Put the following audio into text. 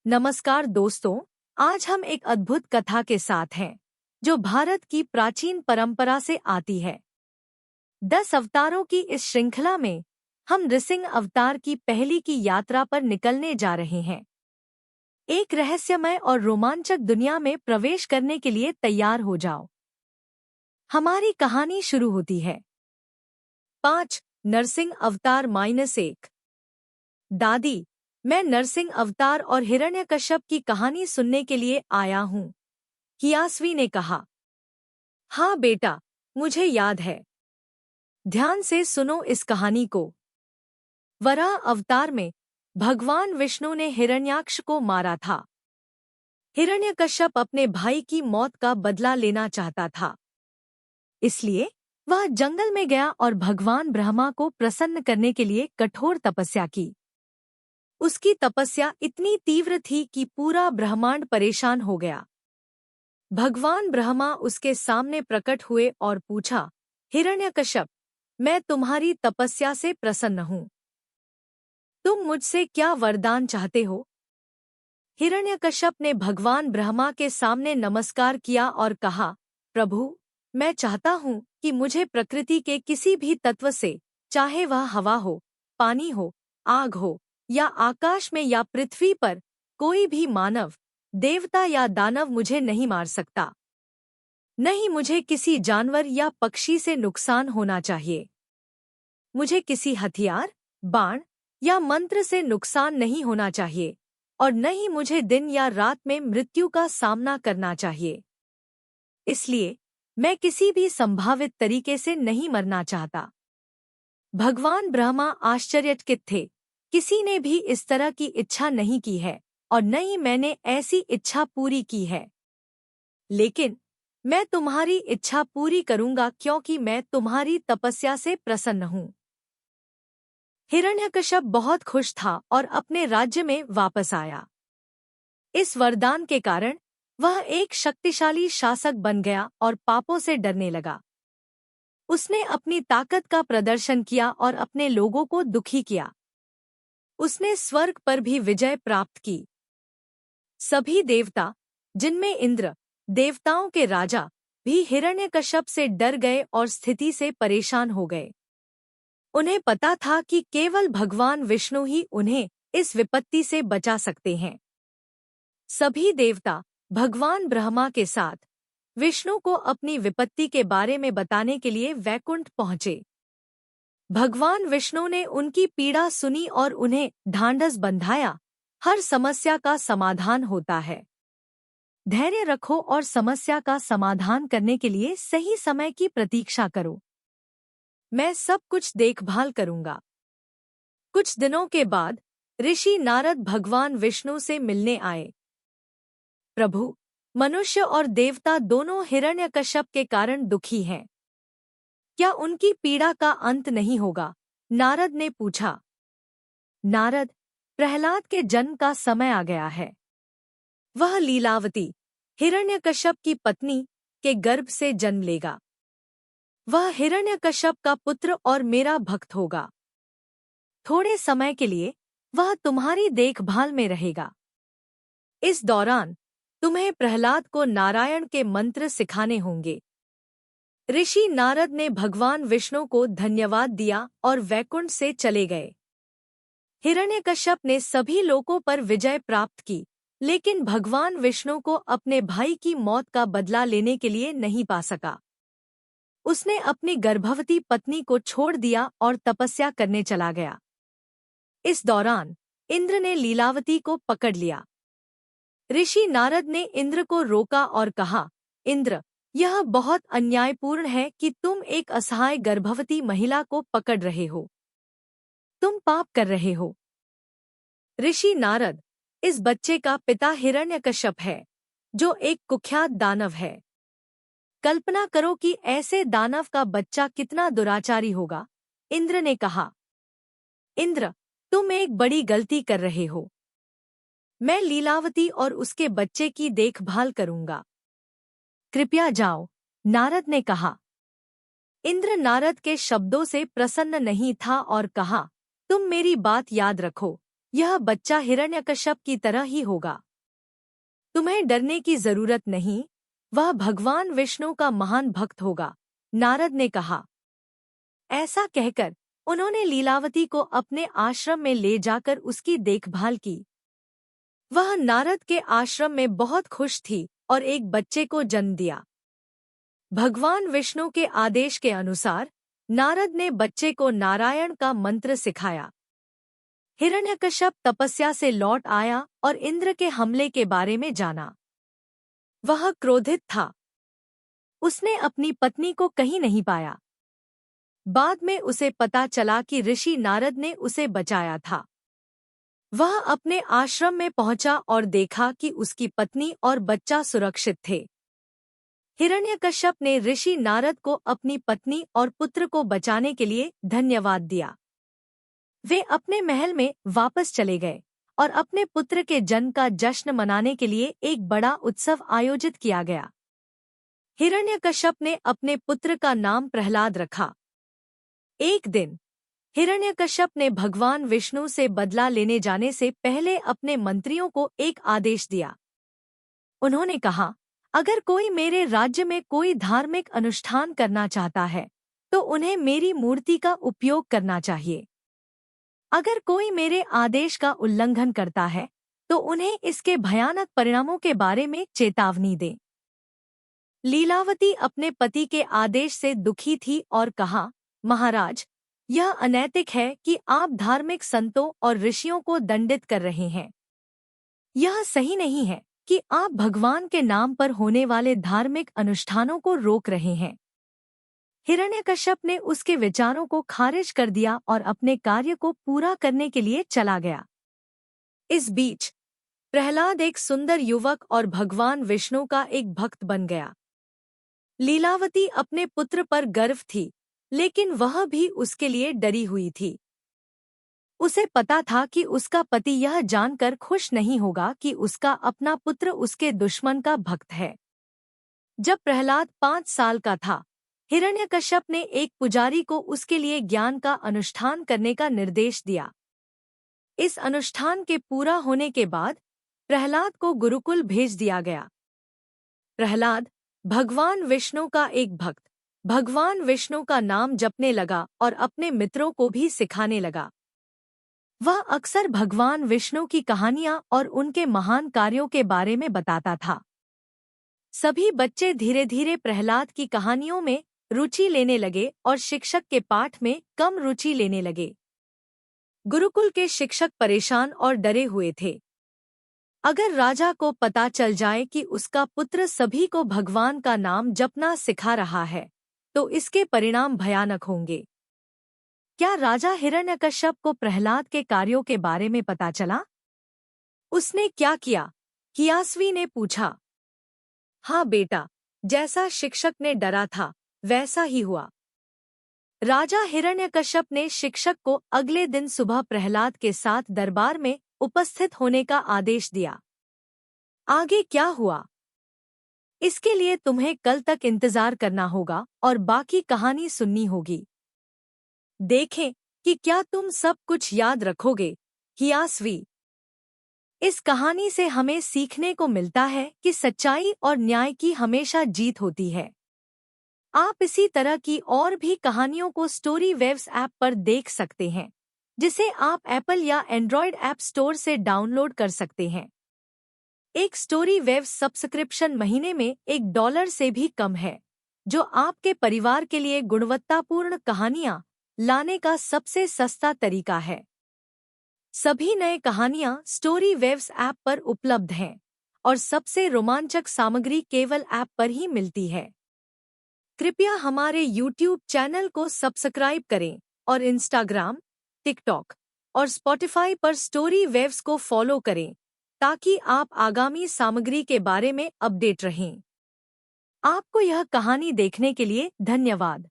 नमस्कार दोस्तों, आज हम एक अद्भुत कथा के साथ हैं जो भारत की प्राचीन परंपरा से आती है। 10 अवतारों की इस श्रृंखला में हम नृसिंह अवतार की पहली की यात्रा पर निकलने जा रहे हैं। एक रहस्यमय और रोमांचक दुनिया में प्रवेश करने के लिए तैयार हो जाओ। हमारी कहानी शुरू होती है। 5 नरसिंह अवतार -1। दादी, मैं नरसिंह अवतार और हिरण्यकश्यप की कहानी सुनने के लिए आया हूँ, कियास्वी ने कहा। हाँ बेटा, मुझे याद है। ध्यान से सुनो इस कहानी को। वराह अवतार में भगवान विष्णु ने हिरण्याक्ष को मारा था। हिरण्यकश्यप अपने भाई की मौत का बदला लेना चाहता था। इसलिए वह जंगल में गया और भगवान ब्रह्मा को प्रसन्न करने के लिए कठोर तपस्या की। उसकी तपस्या इतनी तीव्र थी कि पूरा ब्रह्मांड परेशान हो गया। भगवान ब्रह्मा उसके सामने प्रकट हुए और पूछा, हिरण्यकश्यप, मैं तुम्हारी तपस्या से प्रसन्न हूँ। तुम मुझसे क्या वरदान चाहते हो? हिरण्यकश्यप ने भगवान ब्रह्मा के सामने नमस्कार किया और कहा, प्रभु, मैं चाहता हूँ कि मुझे प्रकृति के किसी भी तत्व से, चाहे वह हवा हो, पानी हो, आग हो, या आकाश में या पृथ्वी पर, कोई भी मानव, देवता या दानव मुझे नहीं मार सकता। नहीं मुझे किसी जानवर या पक्षी से नुकसान होना चाहिए। मुझे किसी हथियार, बाण या मंत्र से नुकसान नहीं होना चाहिए, और न ही मुझे दिन या रात में मृत्यु का सामना करना चाहिए। इसलिए मैं किसी भी संभावित तरीके से नहीं मरना चाहता। भगवान ब्रह्मा आश्चर्यचकित थे। किसी ने भी इस तरह की इच्छा नहीं की है, और न ही मैंने ऐसी इच्छा पूरी की है। लेकिन मैं तुम्हारी इच्छा पूरी करूंगा क्योंकि मैं तुम्हारी तपस्या से प्रसन्न हूँ। हिरण्यकश्यप बहुत खुश था और अपने राज्य में वापस आया। इस वरदान के कारण वह एक शक्तिशाली शासक बन गया और पापों से डरने लगा। उसने अपनी ताकत का प्रदर्शन किया और अपने लोगों को दुखी किया। उसने स्वर्ग पर भी विजय प्राप्त की। सभी देवता, जिनमें इंद्र, देवताओं के राजा, भी हिरण्यकश्यप से डर गए और स्थिति से परेशान हो गए। उन्हें पता था कि केवल भगवान विष्णु ही उन्हें इस विपत्ति से बचा सकते हैं। सभी देवता भगवान ब्रह्मा के साथ विष्णु को अपनी विपत्ति के बारे में बताने के लिए वैकुंठ पहुंचे। भगवान विष्णु ने उनकी पीड़ा सुनी और उन्हें ढांढस बंधाया। हर समस्या का समाधान होता है। धैर्य रखो और समस्या का समाधान करने के लिए सही समय की प्रतीक्षा करो। मैं सब कुछ देखभाल करूंगा। कुछ दिनों के बाद ऋषि नारद भगवान विष्णु से मिलने आए। प्रभु, मनुष्य और देवता दोनों हिरण्यकश्यप के कारण दुखी हैं। क्या उनकी पीड़ा का अंत नहीं होगा? नारद ने पूछा। नारद, प्रहलाद के जन्म का समय आ गया है। वह लीलावती, हिरण्यकश्यप की पत्नी, के गर्भ से जन्म लेगा। वह हिरण्यकश्यप का पुत्र और मेरा भक्त होगा। थोड़े समय के लिए वह तुम्हारी देखभाल में रहेगा। इस दौरान तुम्हें प्रहलाद को नारायण के मंत्र सिखाने होंगे। ऋषि नारद ने भगवान विष्णु को धन्यवाद दिया और वैकुंठ से चले गए। हिरण्यकश्यप ने सभी लोकों पर विजय प्राप्त की, लेकिन भगवान विष्णु को अपने भाई की मौत का बदला लेने के लिए नहीं पा सका। उसने अपनी गर्भवती पत्नी को छोड़ दिया और तपस्या करने चला गया। इस दौरान इंद्र ने लीलावती को पकड़ लिया। ऋषि नारद ने इंद्र को रोका और कहा, इंद्र, यह बहुत अन्यायपूर्ण है कि तुम एक असहाय गर्भवती महिला को पकड़ रहे हो। तुम पाप कर रहे हो। ऋषि नारद, इस बच्चे का पिता हिरण्यकश्यप है, जो एक कुख्यात दानव है। कल्पना करो कि ऐसे दानव का बच्चा कितना दुराचारी होगा। इंद्र ने कहा। इंद्र, तुम एक बड़ी गलती कर रहे हो। मैं लीलावती और उसके बच्चे की देखभाल करूंगा। कृपया जाओ, नारद ने कहा। इंद्र नारद के शब्दों से प्रसन्न नहीं था और कहा, तुम मेरी बात याद रखो, यह बच्चा हिरण्यकश्यप की तरह ही होगा। तुम्हें डरने की जरूरत नहीं, वह भगवान विष्णु का महान भक्त होगा, नारद ने कहा। ऐसा कहकर उन्होंने लीलावती को अपने आश्रम में ले जाकर उसकी देखभाल की। वह नारद के आश्रम में बहुत खुश थी और एक बच्चे को जन्म दिया। भगवान विष्णु के आदेश के अनुसार नारद ने बच्चे को नारायण का मंत्र सिखाया। हिरण्यकश्यप तपस्या से लौट आया और इंद्र के हमले के बारे में जाना। वह क्रोधित था। उसने अपनी पत्नी को कहीं नहीं पाया। बाद में उसे पता चला कि ऋषि नारद ने उसे बचाया था। वह अपने आश्रम में पहुंचा और देखा कि उसकी पत्नी और बच्चा सुरक्षित थे। हिरण्यकश्यप ने ऋषि नारद को अपनी पत्नी और पुत्र को बचाने के लिए धन्यवाद दिया। वे अपने महल में वापस चले गए और अपने पुत्र के जन्म का जश्न मनाने के लिए एक बड़ा उत्सव आयोजित किया गया। हिरण्यकश्यप ने अपने पुत्र का नाम प्रहलाद रखा। एक दिन हिरण्यकश्यप ने भगवान विष्णु से बदला लेने जाने से पहले अपने मंत्रियों को एक आदेश दिया। उन्होंने कहा, अगर कोई मेरे राज्य में कोई धार्मिक अनुष्ठान करना चाहता है तो उन्हें मेरी मूर्ति का उपयोग करना चाहिए। अगर कोई मेरे आदेश का उल्लंघन करता है तो उन्हें इसके भयानक परिणामों के बारे में चेतावनी दें। लीलावती अपने पति के आदेश से दुखी थी और कहा, महाराज, यह अनैतिक है कि आप धार्मिक संतों और ऋषियों को दंडित कर रहे हैं। यह सही नहीं है कि आप भगवान के नाम पर होने वाले धार्मिक अनुष्ठानों को रोक रहे हैं। हिरण्यकश्यप ने उसके विचारों को खारिज कर दिया और अपने कार्य को पूरा करने के लिए चला गया। इस बीच प्रहलाद एक सुंदर युवक और भगवान विष्णु का एक भक्त बन गया। लीलावती अपने पुत्र पर गर्व थी, लेकिन वह भी उसके लिए डरी हुई थी। उसे पता था कि उसका पति यह जानकर खुश नहीं होगा कि उसका अपना पुत्र उसके दुश्मन का भक्त है। जब प्रहलाद 5 साल का था, हिरण्यकश्यप ने एक पुजारी को उसके लिए ज्ञान का अनुष्ठान करने का निर्देश दिया। इस अनुष्ठान के पूरा होने के बाद प्रहलाद को गुरुकुल भेज दिया गया। प्रहलाद भगवान विष्णु का एक भक्त भगवान विष्णु का नाम जपने लगा और अपने मित्रों को भी सिखाने लगा। वह अक्सर भगवान विष्णु की कहानियां और उनके महान कार्यों के बारे में बताता था। सभी बच्चे धीरे धीरे प्रहलाद की कहानियों में रुचि लेने लगे और शिक्षक के पाठ में कम रुचि लेने लगे। गुरुकुल के शिक्षक परेशान और डरे हुए थे। अगर राजा को पता चल जाए कि उसका पुत्र सभी को भगवान का नाम जपना सिखा रहा है तो इसके परिणाम भयानक होंगे। क्या राजा हिरण्यकश्यप को प्रहलाद के कार्यों के बारे में पता चला? उसने क्या किया? हियास्वी ने पूछा। हाँ बेटा, जैसा शिक्षक ने डरा था वैसा ही हुआ। राजा हिरण्यकश्यप ने शिक्षक को अगले दिन सुबह प्रहलाद के साथ दरबार में उपस्थित होने का आदेश दिया। आगे क्या हुआ, इसके लिए तुम्हें कल तक इंतजार करना होगा और बाकी कहानी सुननी होगी। देखें कि क्या तुम सब कुछ याद रखोगे। हियास्वी। इस कहानी से हमें सीखने को मिलता है कि सच्चाई और न्याय की हमेशा जीत होती है। आप इसी तरह की और भी कहानियों को स्टोरी वेव्स ऐप पर देख सकते हैं, जिसे आप एप्पल या एंड्रॉयड ऐप स्टोर से डाउनलोड कर सकते हैं। एक स्टोरी वेव्स सब्सक्रिप्शन महीने में $1 से भी कम है, जो आपके परिवार के लिए गुणवत्तापूर्ण कहानियां लाने का सबसे सस्ता तरीका है। सभी नए कहानियां स्टोरी वेव्स ऐप पर उपलब्ध हैं और सबसे रोमांचक सामग्री केवल ऐप पर ही मिलती है। कृपया हमारे YouTube चैनल को सब्सक्राइब करें और इंस्टाग्राम, टिकटॉक और स्पॉटिफाई पर स्टोरी वेव्स को फॉलो करें ताकि आप आगामी सामग्री के बारे में अपडेट रहें। आपको यह कहानी देखने के लिए धन्यवाद।